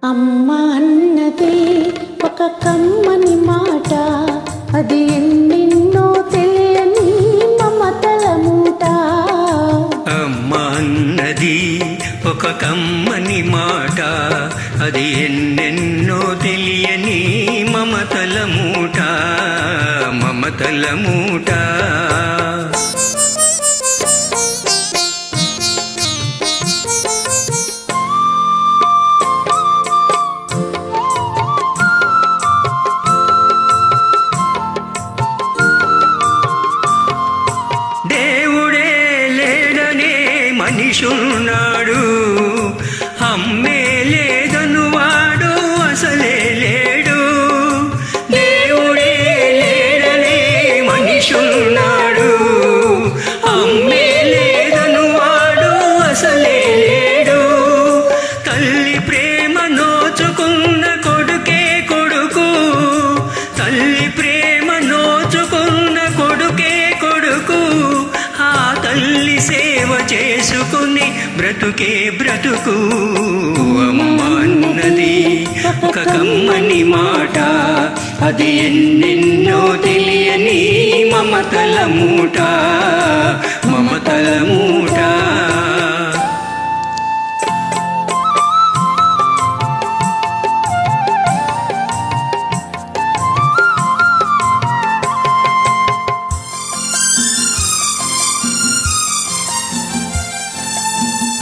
అమ్మ అన్నది ఒక కమ్మని మాట, అది ఎన్నెన్నో తెలియని మమతల మూట. అమ్మ అన్నది ఒక కమ్మని మాట, అది ఎన్నెన్నో తెలియని మమతల మూట, మమతల మూట. మనిషున్నాడు, అమ్మే లేదను వాడు అసలే లేడు. దేవుడే లేడనే మనిషున్నాడు, అమ్మే లేదను వాడు అసలే లేడు. తల్లి ప్రేమ నోచుకున్న కొడుకే కొడుకు, తల్లి ప్రేమ నోచుకున్న కొడుకే కొడుకు. ఆ తల్లి సేవ చేసుకుని బ్రతుకే బ్రతుకు. అమ్మ అన్నది ఒక కమ్మని మాట, అది ఎన్నెన్నో తెలియని మమతల మూట, మమతల మూట.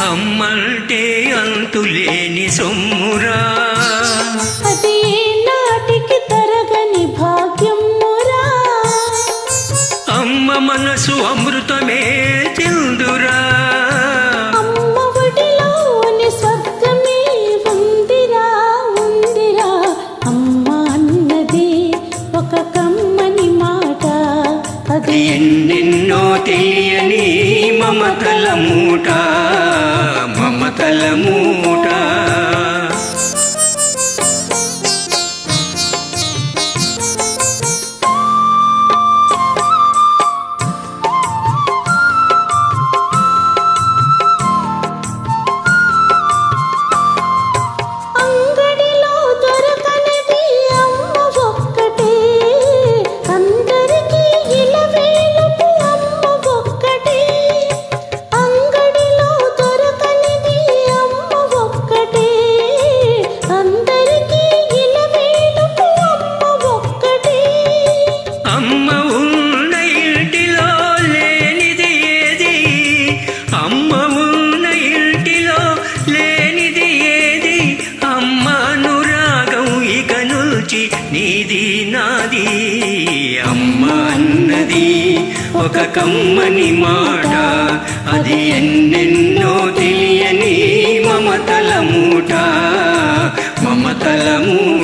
అమ్మంటే అంతులేని సొమ్మురా, అది నాటికి తరగని భాగ్యమురా. అమ్మ మనసు అమృతమే తిందురా, అమ్మ ఒడిలోని స్వర్గమే ఉందిరా, ఉందిరా. అమ్మ అన్నది ఒక కమ్మని మాట, అది ఎన్నెన్నో తెలియని మమతల మూట, మమతల మూట. అంగడిలో దొరకనిది అమ్మ ఒక్కటే, అందరికీ ఇలవేలుపు అమ్మ ఒక్కటే. అంగడిలో దొరకనిది అమ్మ ఒక్కటే, అందరికీ ఇలవేలుపు అమ్మ ఒక్కటే. అమ్మ ఉన్న ఇంటిలో లేనిది ఏది, అమ్మ ఉన్న ఇంటిలో లేనిది ఏది. అమ్మ అనురాగం ఇక నుంచి నీది నాది. అమ్మ అన్నది ఒక కమ్మని మాట, అది ఎన్నెన్నో తెలియని మమతల మూట, మమతల మూట.